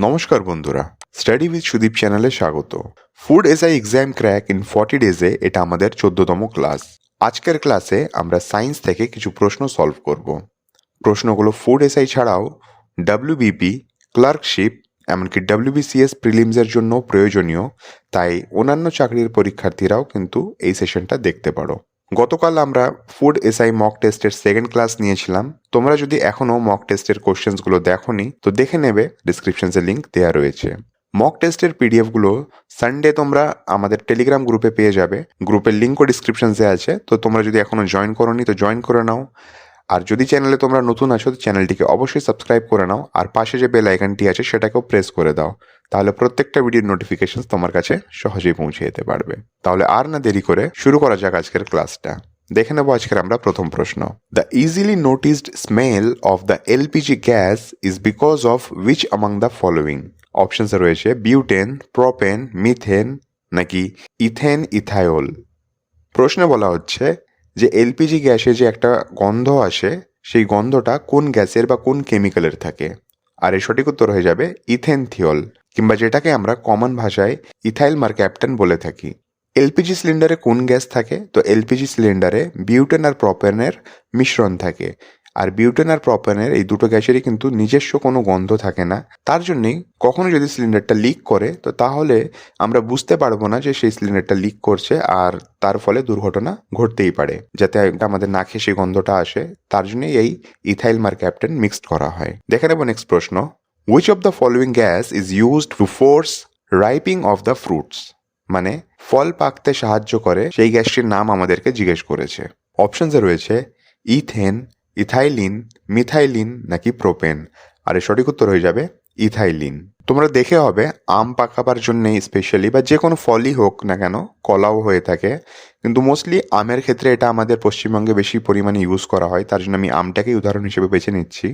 নমস্কার বন্ধুরা, study with Sudip চ্যানেলে স্বাগত। Food SI exam crack in 40 ডেজে এটা আমাদের 14তম ক্লাস। আজকের ক্লাসে আমরা সায়েন্স থেকে কিছু প্রশ্ন সলভ করব। প্রশ্নগুলো ফুড এসআই ছাড়াও ডাব্লিউবিপি, ক্লার্কশিপ, এমনকি ডাব্লিউবিসিএস প্রিলিমসের জন্য প্রয়োজনীয়, তাই অন্যান্য চাকরির পরীক্ষার্থীরাও কিন্তু এই সেশনটা দেখতে পারো। গতকাল আমরা ফুড এসআই মক টেস্টের সেকেন্ড ক্লাস নিয়েছিলাম। তোমরা যদি এখনও মক টেস্টের কোশ্চেন্সগুলো দেখোনি তো দেখে নেবে, ডিসক্রিপশনসে লিঙ্ক দেওয়া রয়েছে। মক টেস্টের পিডিএফগুলো সানডে তোমরা আমাদের টেলিগ্রাম গ্রুপে পেয়ে যাবে। গ্রুপের লিঙ্কও ডিসক্রিপশনসে আছে, তো তোমরা যদি এখনও জয়েন করোনি তো জয়েন করে নাও। আর যদি চ্যানেলে তোমরা নতুন আছো তো চ্যানেলটিকে অবশ্যই সাবস্ক্রাইব করে নাও, আর পাশে যে বেল আইকনটি আছে সেটাকেও প্রেস করে দাও, তাহলে প্রত্যেকটা ভিডিওর নোটিফিকেশন তোমার কাছে সহজেই পৌঁছে যেতে পারবে। তাহলে আর না দেরি করে শুরু করা যাক আজকের ক্লাসটা। দেখে নেবো আজকের আমরা প্রথম প্রশ্ন। The easily noticed smell of the LPG gas is because of which among the following? অপশনসে রয়েছে বিউটেন, প্রোপেন, মিথেন নাকি ইথেন, ইথাইল। প্রশ্নে বলা হচ্ছে যে এলপিজি গ্যাসে যে একটা গন্ধ আসে, সেই গন্ধটা কোন গ্যাসের বা কোন কেমিক্যালের থাকে। আর এর সঠিক উত্তর হয়ে যাবে ইথেনথিওল, কিংবা যেটাকে আমরা কমন ভাষায় ইথাইল মার্ক্যাপ্টেন বলে থাকি। এলপিজি সিলিন্ডারে কোন গ্যাস থাকে? তো এলপিজি সিলিন্ডারে বিউটেন আর প্রপেনের মিশ্রণ থাকে। আর বিউটেন আর প্রপেনের এই দুটো গ্যাসেরই কিন্তু নিজস্ব কোনো গন্ধ থাকে না। তার জন্যেই কখনো যদি সিলিন্ডারটা লিক করে তো তাহলে আমরা বুঝতে পারবো না যে সেই সিলিন্ডারটা লিক করছে, আর তার ফলে দুর্ঘটনা ঘটতেই পারে। যাতে আমাদের নাকে সেই গন্ধটা আসে, তার জন্যই এই ইথাইল মার্ক্যাপ্টেন মিক্সড করা হয়। দেখে নেব নেক্সট প্রশ্ন। Which of the following gas is used to force ripening of the fruits? মানে ফল পাকতে সাহায্য করে সেই গ্যাসটির নাম আমাদেরকে জিজ্ঞেস করেছে। অপশনসে রয়েছে ইথেন, ইথাইলিন, মিথাইলিন নাকি প্রোপেন। আর এর সঠিক উত্তর হয়ে যাবে ইথাইলিন। তোমরা দেখে হবে আম পাকাবার জন্যে স্পেশালি, বা যে কোনো ফলই হোক না কেন, কলাও হয়ে থাকে, কিন্তু মোস্টলি আমের ক্ষেত্রে এটা আমাদের পশ্চিমবঙ্গে বেশি পরিমাণে ইউজ করা হয়। তার জন্য আমি আমটাকেই উদাহরণ হিসেবে বেছে নিচ্ছি।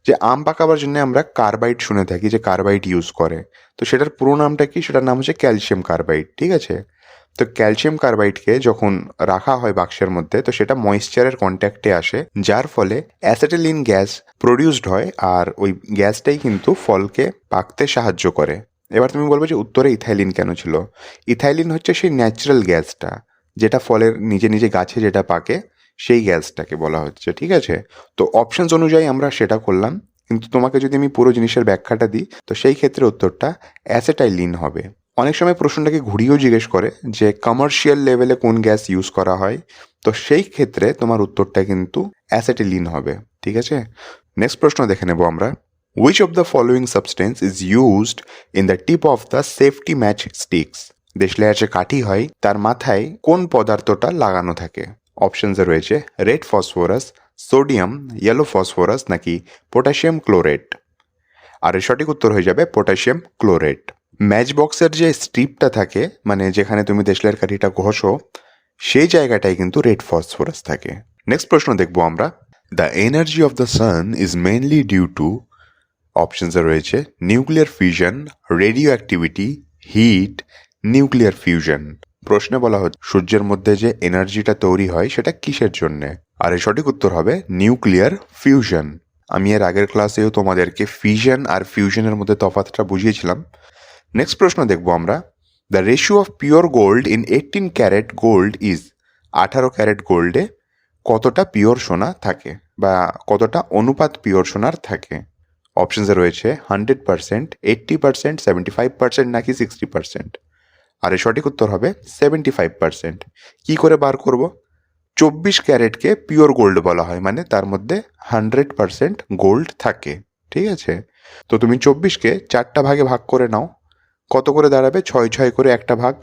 যে আম পাকাবার জন্য আমরা কার্বাইড শুনে থাকি, যে কার্বাইড ইউজ করে, তো সেটার পুরো নামটা কি? সেটার নাম হচ্ছে ক্যালসিয়াম কার্বাইড। ঠিক আছে, তো ক্যালসিয়াম কার্বাইডকে যখন রাখা হয় বাক্সের মধ্যে তো সেটা ময়েশ্চারের কন্ট্যাক্টে আসে, যার ফলে অ্যাসিটিলিন গ্যাস প্রডিউসড হয়, আর ওই গ্যাসটাই কিন্তু ফলকে পাকতে সাহায্য করে। এবার তুমি বলবে যে উত্তরে ইথাইলিন কেন ছিল? ইথাইলিন হচ্ছে সেই ন্যাচারাল গ্যাসটা, যেটা ফলের নিজে নিজে গাছে যেটা পাকে, সেই গ্যাসটাকে বলা হচ্ছে। ঠিক আছে, তো অপশনস অনুযায়ী আমরা সেটা করলাম, কিন্তু তোমাকে যদি আমি পুরো জিনিসের ব্যাখ্যাটা দিই তো সেই ক্ষেত্রে উত্তরটা অ্যাসেটাইলিন হবে। অনেক সময় প্রশ্নটাকে ঘুরিয়েও জিজ্ঞেস করে যে কমার্শিয়াল লেভেলে কোন গ্যাস ইউজ করা হয়, তো সেই ক্ষেত্রে তোমার উত্তরটা কিন্তু অ্যাসেটিলিন হবে। ঠিক আছে, নেক্সট প্রশ্ন দেখে নেব আমরা। Which of the following substance is used in the tip of the safety match sticks? দেশলাইয়ের যে কাঠি হয় তার মাথায় কোন পদার্থটা লাগানো থাকে? অপশনসে রয়েছে red phosphorus, sodium, yellow phosphorus নাকি পটাশিয়াম ক্লোরেট। আর এর সঠিক উত্তর হয়ে যাবে পটাশিয়াম ক্লোরেট। ম্যাচ বক্সের যে স্ট্রিপটা থাকে, মানে যেখানে তুমি দেশলাইয়ের কাঠিটা ঘষো, সেই জায়গাটায় কিন্তু রেড ফসফরাস থাকে। নেক্সট প্রশ্ন দেখবো আমরা। The energy of the sun is mainly due to. অপশনসে রয়েছে nuclear fusion, radioactivity, heat, nuclear fusion. প্রশ্নে বলা হচ্ছে সূর্যের মধ্যে যে এনার্জিটা তৈরি হয় সেটা কিসের জন্যে? আর এর সঠিক উত্তর হবে নিউক্লিয়ার ফিউশন। আমি এর আগের ক্লাসেও তোমাদেরকে ফিশন আর ফিউশনের মধ্যে তফাৎটা বুঝিয়েছিলাম। নেক্সট প্রশ্ন দেখবো আমরা। The ratio of pure gold in 18 carat gold is. 18 carat গোল্ডে কতটা পিওর সোনা থাকে, বা কতটা অনুপাত পিওর সোনার থাকে? অপশনসে রয়েছে 100%, 80%, 75% নাকি 60%। আর এর সঠিক উত্তর হবে 75%। কি করে বার করব? 24 ক্যারেটকে পিওর গোল্ড বলা হয়, মানে তার মধ্যে 100% গোল্ড থাকে। ঠিক আছে, তো তুমি 24কে 4টা ভাগে ভাগ করে নাও, কত করে দাঁড়াবে? 6 6 করে একটা ভাগ।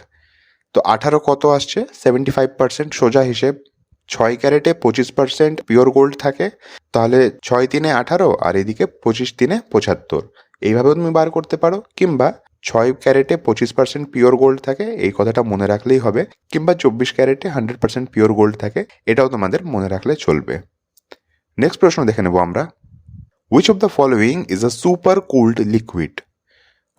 তো 18 কত আসছে? 75%। সোজা হিসেব, 6 ক্যারেটে 25% পিওর গোল্ড থাকে, তাহলে 6 3 18 আর এদিকে 25 3 75। এইভাবেও তুমি বার করতে পারো, কিংবা 6 ক্যারেটে 25% পিওর গোল্ড থাকে, এই কথাটা মনে রাখলেই হবে, কিংবা 24 ক্যারেটে 100% পিওর গোল্ড থাকে, এটাও তোমাদের মনে রাখলে চলবে। নেক্সট প্রশ্ন দেখে নেব আমরা। Which of the following is a supercooled liquid?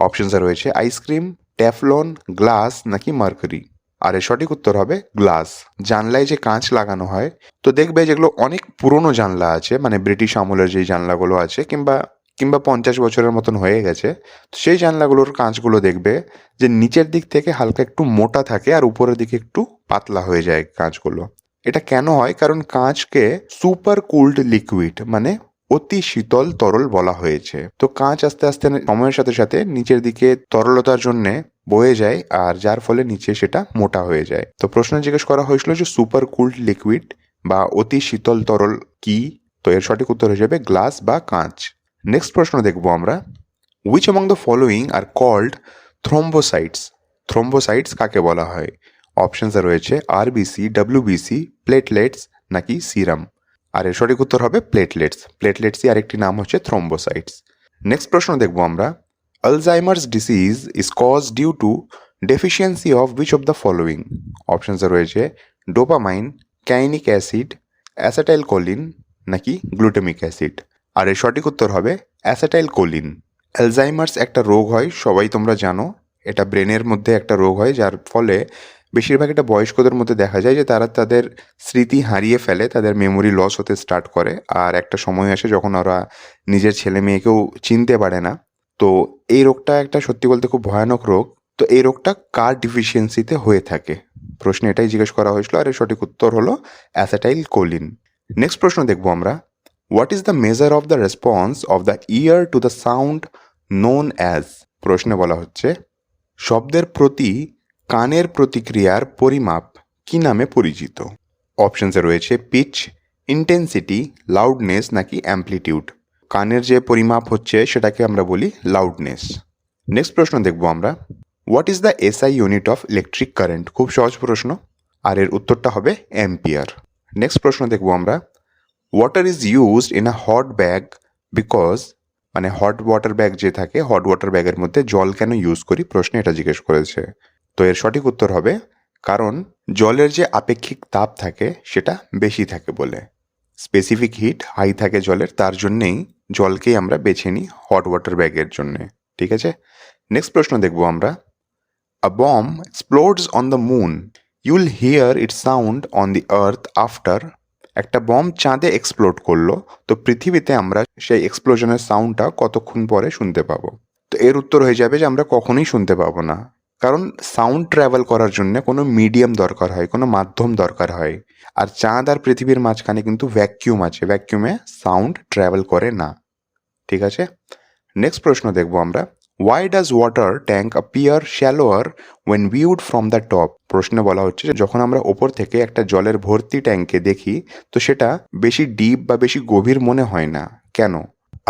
অপশনসে রয়েছে আইসক্রিম, ট্যাফলন, গ্লাস নাকি মার্কারি। আর এর সঠিক উত্তর হবে গ্লাস। জানলায় যে কাঁচ লাগানো হয়, তো দেখবে যেগুলো অনেক পুরনো জানলা আছে, মানে ব্রিটিশ আমলের যেই জানলাগুলো আছে, কিংবা কিংবা 50 বছরের মতন হয়ে গেছে, তো সেই জানলাগুলোর কাঁচগুলো দেখবে যে নিচের দিক থেকে হালকা একটু মোটা থাকে আর উপরের দিকে একটু পাতলা হয়ে যায় কাঁচগুলো। এটা কেন হয়? কারণ কাঁচকে সুপার কুলড লিকুইড মানে অতি শীতল তরল বলা হয়েছে। তো কাঁচ আস্তে আস্তে সময়ের সাথে সাথে নিচের দিকে তরলতার জন্যে বয়ে যায়, আর যার ফলে নিচে সেটা মোটা হয়ে যায়। তো প্রশ্ন জিজ্ঞেস করা হয়েছিল যে সুপার কুলড লিকুইড বা অতি শীতল তরল কি? তো এর সঠিক উত্তর হয়ে যাবে গ্লাস বা কাঁচ। নেক্সট প্রশ্ন দেখবো আমরা, which among the following are called thrombocytes? Thrombocytes কাকে বলা হয়? অপশনসে রয়েছে আরবিসি, ডাব্লিউবিসি, প্লেটলেটস নাকি সিরাম। আর এর সঠিক উত্তর হবে প্লেটলেটস। প্লেটলেটসই আরেকটি নাম হচ্ছে থ্রম্বোসাইটস। নেক্সট প্রশ্ন দেখবো আমরা, Alzheimer's disease is cause due to deficiency of which of the following? অপশনসে রয়েছে dopamine, kainic acid, acetylcholine নাকি গ্লুটামিক অ্যাসিড। আর এর সঠিক উত্তর হবে অ্যাসেটাইল কোলিন। অ্যালজাইমার্স একটা রোগ হয়, সবাই তোমরা জানো। এটা ব্রেনের মধ্যে একটা রোগ হয়, যার ফলে বেশিরভাগ এটা বয়স্কদের মধ্যে দেখা যায় যে তারা তাদের স্মৃতি হারিয়ে ফেলে, তাদের মেমোরি লস হতে স্টার্ট করে। আর একটা সময় আসে যখন ওরা নিজের ছেলে মেয়েকেও চিনতে পারে না। তো এই রোগটা একটা সত্যি বলতে খুব ভয়ানক রোগ। তো এই রোগটা কার ডিফিসিয়েন্সিতে হয়ে থাকে? প্রশ্নে এটাই জিজ্ঞেস করা হয়েছিল, আর এর সঠিক উত্তর হলো অ্যাসেটাইল কোলিন। নেক্সট প্রশ্ন দেখবো আমরা, what is the measure of the response of the year to the sound known as? প্রশ্নে বলা হচ্ছে শব্দের প্রতি কানের প্রতিক্রিয়ার পরিমাপ কি নামে পরিচিত? অপশনসে রয়েছে পিচ, ইন্টেন্সিটি, লাউডনেস নাকি অ্যাম্পলিটিউড। কানের যে পরিমাপ হচ্ছে সেটাকে আমরা বলি লাউডনেস। নেক্সট প্রশ্ন দেখব আমরা, what is the SI unit of electric current? খুব সহজ প্রশ্ন, আর এর উত্তরটা হবে অ্যাম্পিয়ার। নেক্সট প্রশ্ন দেখব আমরা, water is used in a hot bag because, মানে হট ওয়াটার ব্যাগ যে থাকে, হট ওয়াটার ব্যাগের মধ্যে জল কেন ইউজ করি? প্রশ্নে এটা জিজ্ঞেস করেছে। তো এর সঠিক উত্তর হবে কারণ জলের যে আপেক্ষিক তাপ থাকে সেটা বেশি থাকে বলে। স্পেসিফিক হিট হাই থাকে জলের, তার জন্যেই জলকেই আমরা বেছে নিই হট ওয়াটার ব্যাগের জন্যে। ঠিক আছে, নেক্সট প্রশ্ন দেখব আমরা, a bomb explodes on the moon, you'll hear it sound on the earth after. একটা বম্ব চাঁদে এক্সপ্লোড করলো, তো পৃথিবীতে আমরা সেই এক্সপ্লোশনের সাউন্ডটা কতক্ষণ পরে শুনতে পাবো? তো এর উত্তর হয়ে যাবে যে আমরা কখনোই শুনতে পাবো না, কারণ সাউন্ড ট্রাভেল করার জন্য কোনো মিডিয়াম দরকার হয়, কোনো মাধ্যম দরকার হয়। আর চাঁদ আর পৃথিবীর মাঝখানে কিন্তু ভ্যাকিউম আছে, ভ্যাকিউমে সাউন্ড ট্রাভেল করে না। ঠিক আছে, নেক্সট প্রশ্ন দেখবো আমরা, why does water tank appear shallower when viewed from the top? প্রশ্নে বলা হচ্ছে যে যখন আমরা ওপর থেকে একটা জলের ভর্তি ট্যাঙ্কে দেখি, তো সেটা বেশি ডিপ বা বেশি গভীর মনে হয় না, কেন?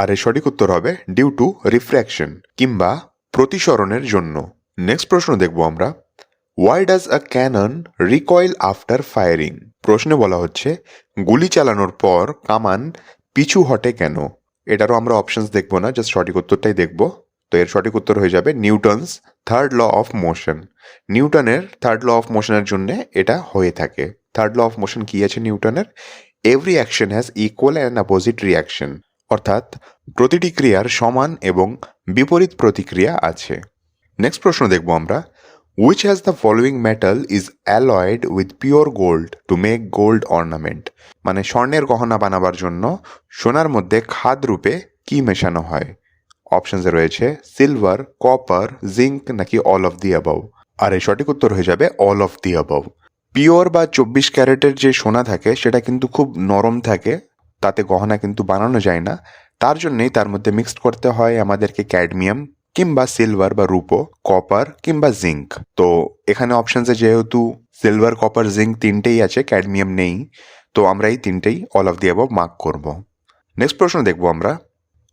আর এর সঠিক উত্তর হবে ডিউ টু রিফ্র্যাকশন কিংবা প্রতিসরণের জন্য। নেক্সট প্রশ্ন দেখব আমরা, why does a cannon recoil after firing? প্রশ্নে বলা হচ্ছে গুলি চালানোর পর কামান পিছু হটে কেন? এটারও আমরা অপশনস দেখবো না, জাস্ট সঠিক উত্তরটাই দেখব। তো এর সঠিক উত্তর হয়ে যাবে Newton's third law of motion. নিউটনের থার্ড ল অফ মোশনের জন্য এটা হয়ে থাকে। থার্ড ল অফ মোশন কি আছে নিউটনের? Every action has equal and opposite reaction, অর্থাৎ প্রতিটি ক্রিয়ার সমান এবং বিপরীত প্রতিক্রিয়া আছে। নেক্সট প্রশ্ন দেখব আমরা, which has the following metal is alloyed with pure gold to make gold ornament? মানে স্বর্ণের গহনা বানাবার জন্য সোনার মধ্যে খাদ রূপে কি মেশানো হয়? অপশনসে রয়েছে সিলভার, কপার, জিঙ্ক নাকি অল অফ দি অ্যাবাভ। আর এই সঠিক উত্তর হয়ে যাবে all of the above. Pure বা 24 ক্যারেটের যে সোনা থাকে সেটা কিন্তু খুব নরম থাকে, তাতে গহনা কিন্তু বানানো যায় না। তার জন্যেই তার মধ্যে মিক্সড করতে হয় আমাদেরকে ক্যাডমিয়াম কিংবা সিলভার বা রূপো, কপার কিংবা জিঙ্ক। তো এখানে অপশনসে যেহেতু সিলভার, কপার, জিঙ্ক তিনটেই আছে, ক্যাডমিয়াম নেই, তো আমরা এই তিনটেই অল অফ দি অ্যাবাভ মার্ক করব। নেক্সট প্রশ্ন দেখবো আমরা,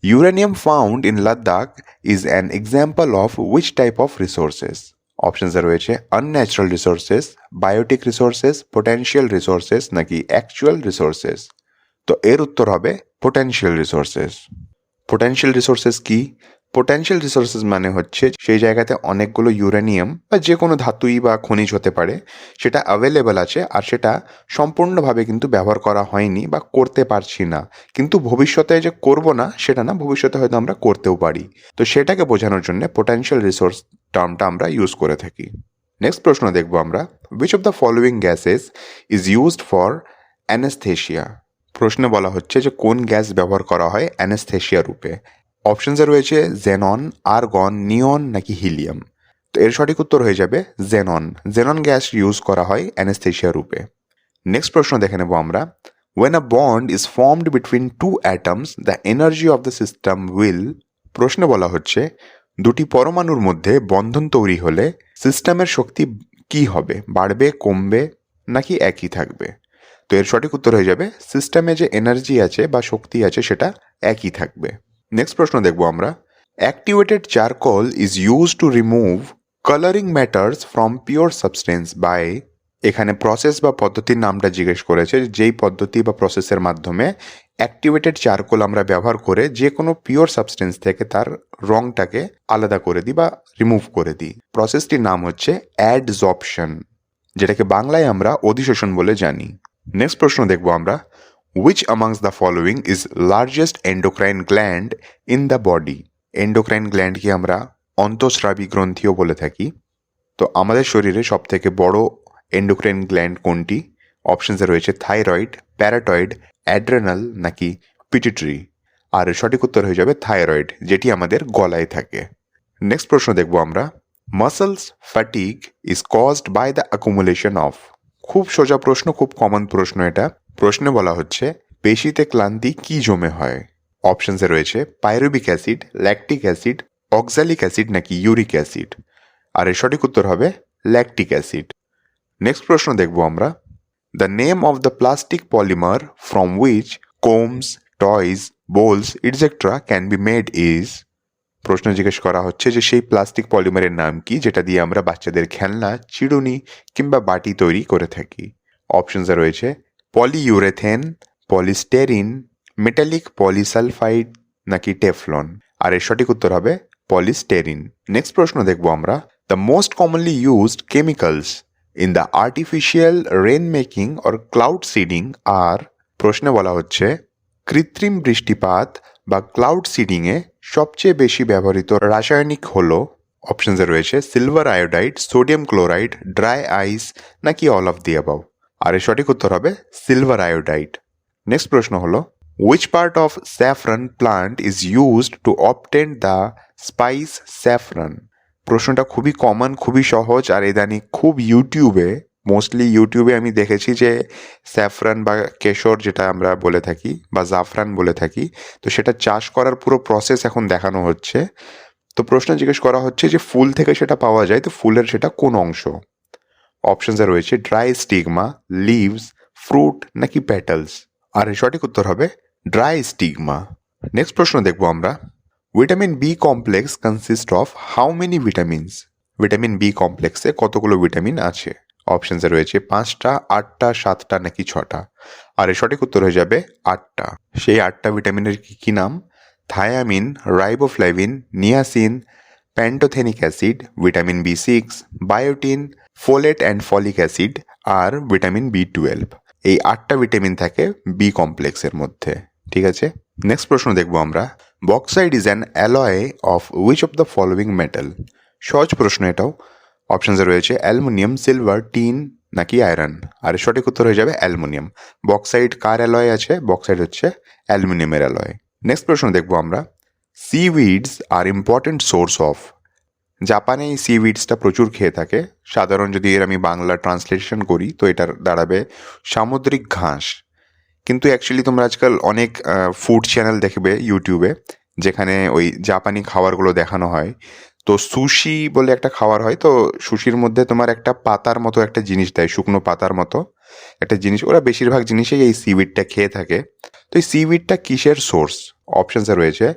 uranium found in Ladakh is an example of which type of resources? অপশনসে রয়েছে unnatural resources, biotic resources, potential resources নাকি অ্যাকচুয়াল রিসোর্সেস। তো এর উত্তর হবে পোটেনশিয়াল রিসোর্সেস। পোটেনশিয়াল রিসোর্সেস কি? পোটেনশিয়াল রিসোর্সেস মানে হচ্ছে সেই জায়গাতে অনেকগুলো ইউরেনিয়াম বা যে কোনো ধাতুই বা খনিজ হতে পারে, সেটা অ্যাভেলেবেল আছে আর সেটা সম্পূর্ণভাবে কিন্তু ব্যবহার করা হয়নি বা করতে পারছি না। কিন্তু ভবিষ্যতে যে করব না সেটা না, ভবিষ্যতে হয়তো আমরা করতেও পারি। তো সেটাকে বোঝানোর জন্য পোটেনশিয়াল রিসোর্স টার্মটা আমরা ইউজ করে থাকি। নেক্সট প্রশ্ন দেখব আমরা, which of the following gases is used for anaesthesia? প্রশ্নে বলা হচ্ছে যে কোন গ্যাস ব্যবহার করা হয় অ্যানেস্থেশিয়া রূপে? অপশনসে রয়েছে জেনন, আর্গন, নিয়ন নাকি হিলিয়াম। তো এর সঠিক উত্তর হয়ে যাবে জেনন। জেনন গ্যাস ইউজ করা হয় অ্যানেস্থেশিয়া রূপে। নেক্সট প্রশ্ন দেখে নেব আমরা। When a bond is formed between two atoms, the energy of the system will, প্রশ্নে বলা হচ্ছে দুটি পরমাণুর মধ্যে বন্ধন তৈরি হলে সিস্টেমের শক্তি কি হবে, বাড়বে, কমবে নাকি একই থাকবে। তো এর সঠিক উত্তর হয়ে যাবে সিস্টেমে যে এনার্জি আছে বা শক্তি আছে সেটা একই থাকবে। নেক্সট প্রশ্ন দেখব আমরা। Activated charcoal is use to remove colouring matters from pure substance by, এখানে প্রসেস বা পদ্ধতির নামটা জিজ্ঞেস করেছে, যেই পদ্ধতি বা প্রসেসের মাধ্যমে অ্যাক্টিভেটেড চারকোল আমরা ব্যবহার করে যে কোনো পিওর সাবস্টেন্স থেকে তার রংটাকে আলাদা করে দিই বা রিমুভ করে দিই। প্রসেসটির নাম হচ্ছে অ্যাডজর্পশন, যেটাকে বাংলায় আমরা অধিশোষণ বলে জানি। নেক্সট প্রশ্ন দেখব আমরা। Which amongst the following is largest endocrine gland in the body. Endocrine গ্ল্যান্ডকে আমরা অন্তঃস্রাবী গ্রন্থিও বলে থাকি। তো আমাদের শরীরে সবথেকে বড় এন্ডোক্রাইন গ্ল্যান্ড কোনটি? অপশনসে রয়েছে থাইরয়েড, প্যারাটয়েড, অ্যাড্রেনাল নাকি পিটুইটারি। আর সঠিক উত্তর হয়ে যাবে থাইরয়েড, যেটি আমাদের গলায় থাকে। নেক্সট প্রশ্ন দেখব আমরা। Muscles fatigue is caused by the accumulation of. খুব সোজা প্রশ্ন, খুব কমন প্রশ্ন এটা। প্রশ্নে বলা হচ্ছে পেশিতে ক্লান্তি কি জমে হয়। অপশনসে রয়েছে pyruvic acid, lactic acid, oxalic acid নাকি ইউরিক অ্যাসিড। আর এর সঠিক উত্তর হবে ল্যাকটিক অ্যাসিড। নেক্সট প্রশ্ন দেখব আমরা। The name of the plastic polymer from which combs, toys, bowls etcetera can be made is. প্রশ্ন জিজ্ঞেস করা হচ্ছে যে সেই প্লাস্টিক পলিমারের নাম কি যেটা দিয়ে আমরা বাচ্চাদের খেলনা, চিরুনি কিংবা বাটি তৈরি করে থাকি। অপশনসে রয়েছে পলিইউরেথেন, পলিস্টেরিন, মেটালিক পলিসালফাইড নাকি টেফলন। আর এর সঠিক উত্তর হবে পলিস্টেরিন। নেক্সট প্রশ্ন দেখব আমরা। The most commonly used chemicals in the artificial rain making or cloud seeding আর, প্রশ্নে বলা হচ্ছে কৃত্রিম বৃষ্টিপাত বা ক্লাউড সিডিংয়ে সবচেয়ে বেশি ব্যবহৃত রাসায়নিক হল। অপশনসে রয়েছে silver iodide, sodium chloride, dry ice নাকি অল অফ দি অ্যাবাভ। আর এর সঠিক উত্তর হবে সিলভার আয়োডাইড। নেক্সট প্রশ্ন হলো which part of saffron plant is used to obtain the spice saffron. প্রশ্নটা খুবই কমন, খুবই সহজ, আর ইদানিং খুব মোস্টলি ইউটিউবে আমি দেখেছি যে স্যাফরান বা কেশর যেটা আমরা বলে থাকি বা জাফরান বলে থাকি, তো সেটা চাষ করার পুরো প্রসেস এখন দেখানো হচ্ছে। তো প্রশ্ন জিজ্ঞেস করা হচ্ছে যে ফুল থেকে সেটা পাওয়া যায়, তো ফুলের সেটা কোন অংশ। অপশনসে রয়েছে ড্রাই স্টিগমা, লিভস, ফ্রুট নাকি প্যাটালস। আর এর সঠিক উত্তর হবে ড্রাই স্টিগমা। নেক্সট প্রশ্ন দেখব আমরা। Vitamin B complex consist of how many vitamins. Vitamin B কমপ্লেক্সে কতগুলো ভিটামিন আছে। অপশনসে রয়েছে 5টা, 8টা, 7টা নাকি 6টা। আর এর সঠিক উত্তর হয়ে যাবে 8টা। সেই 8টা ভিটামিনের কি নাম? Thiamine, riboflavin, niacin, pantothenic acid, vitamin বি6, biotin, folate and folic acid আর ভিটামিন বি12। এই 8টা ভিটামিন থাকে বি কমপ্লেক্সের মধ্যে। ঠিক আছে, নেক্সট প্রশ্ন দেখব আমরা। Bauxite is an alloy of which of the following metal. সহজ প্রশ্ন এটাও। অপশনসে রয়েছে অ্যালুমিনিয়াম, সিলভার, টিন নাকি আয়রন। আর সঠিক উত্তর হয়ে যাবে অ্যালুমিনিয়াম। বক্সাইড কার অ্যালয় আছে? বক্সাইড হচ্ছে অ্যালুমিনিয়ামের অ্যালয়। নেক্সট প্রশ্ন দেখবো আমরা। Seaweeds R important source of. জাপানে এই সিউইডসটা প্রচুর খেয়ে থাকে। সাধারণ যদি এর আমি বাংলা ট্রান্সলেশন করি তো এটার দাঁড়াবে সামুদ্রিক ঘাস। কিন্তু অ্যাকচুয়ালি তোমরা আজকাল অনেক ফুড চ্যানেল দেখবে ইউটিউবে, যেখানে ওই জাপানি খাবারগুলো দেখানো হয়। তো সুশি বলে একটা খাবার হয়, তো সুশির মধ্যে তোমার একটা পাতার মতো একটা জিনিস দেয়, শুকনো পাতার মতো একটা জিনিস। ওরা বেশিরভাগ জিনিসেই এই সিউইডটা খেয়ে থাকে। তো এই সিউইডটা কিসের সোর্স? অপশনসে রয়েছে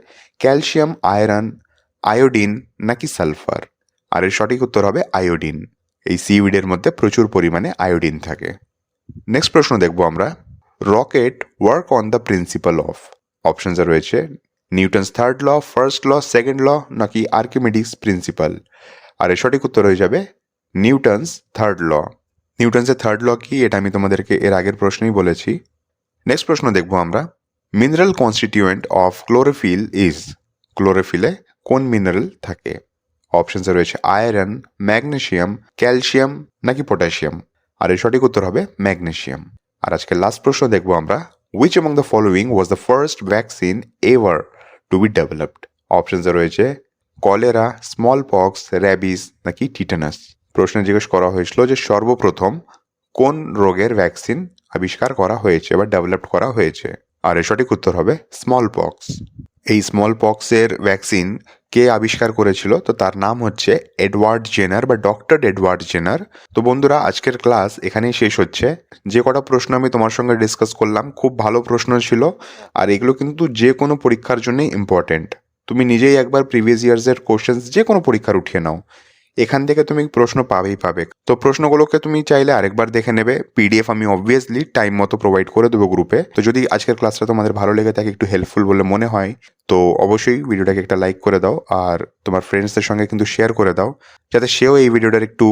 ক্যালসিয়াম, আয়রন, আয়োডিন নাকি সালফার। আর এর সঠিক উত্তর হবে আয়োডিন। এই সিউইডের মধ্যে প্রচুর পরিমাণে আয়োডিন থাকে। নেক্সট প্রশ্ন দেখবো আমরা। Rocket work on the principle of. অপশনসে রয়েছে Newton's third law, first law, second law নাকি আর্কিমিডিস প্রিন্সিপাল। আর এর সঠিক উত্তর হয়ে যাবে নিউটনস থার্ড ল। নিউটনসের থার্ড ল কি এটা আমি তোমাদেরকে এর আগের প্রশ্নেই বলেছি। নেক্সট প্রশ্ন দেখবো আমরা। Mineral constituent of chlorophyll is. ক্লোরোফিলে কোন মিনারেল থাকে? অপশনসে রয়েছে আয়রন, ম্যাগনেশিয়াম, ক্যালসিয়াম নাকি পটাশিয়াম। আর এর সঠিক উত্তর হবে ম্যাগনেশিয়াম। আর আজকে লাস্ট প্রশ্ন দেখবো আমরা। Which among the following was the first vaccine ever to be developed? অপশনসে রয়েছে কলেরা, স্মল পক্স, র্যাবিস নাকি টিটানাস। প্রশ্নে জিজ্ঞেস করা হয়েছিল যে সর্বপ্রথম কোন রোগের ভ্যাকসিন আবিষ্কার করা হয়েছে বা ডেভেলপড করা হয়েছে, আর এর সঠিক উত্তর হবে স্মল পক্স। এই স্মল পক্সের ভ্যাকসিন কে আবিষ্কার করেছিল? তো তার নাম হচ্ছে এডওয়ার্ড জেনার বা ডক্টর এডওয়ার্ড জেনার। তো বন্ধুরা, আজকের ক্লাস এখানেই শেষ হচ্ছে। যে কটা প্রশ্ন আমি তোমার সঙ্গে ডিসকাস করলাম খুব ভালো প্রশ্ন ছিল, আর এগুলো কিন্তু যে কোনো পরীক্ষার জন্যই ইম্পর্টেন্ট। তুমি নিজেই একবার প্রিভিয়াস ইয়ার্সের কোশ্চেন্স যে কোনো পরীক্ষার উঠিয়ে নাও, এখান থেকে তুমি প্রশ্ন পাবেই পাবে। তো প্রশ্নগুলোকে তুমি চাইলে আরেকবার দেখে নেবে। পিডিএফ আমি অবভিয়াসলি টাইম মতো প্রোভাইড করে দেবো গ্রুপে। তো যদি আজকের ক্লাসটা তোমাদের ভালো লেগে থাকে, একটু হেল্পফুল বলে মনে হয়, তো অবশ্যই ভিডিওটাকে একটা লাইক করে দাও, আর তোমার ফ্রেন্ডসদের সঙ্গে কিন্তু শেয়ার করে দাও, যাতে সেও এই ভিডিওটার একটু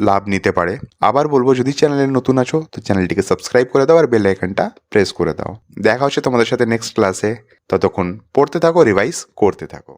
লাভ নিতে পারে। আবার বলবো, যদি চ্যানেলে নতুন আছো তো চ্যানেলটিকে সাবস্ক্রাইব করে দাও আর বেল আইকনটা প্রেস করে দাও। দেখা হচ্ছে তোমাদের সাথে নেক্সট ক্লাসে। ততক্ষণ পড়তে থাকো, রিভাইজ করতে থাকো।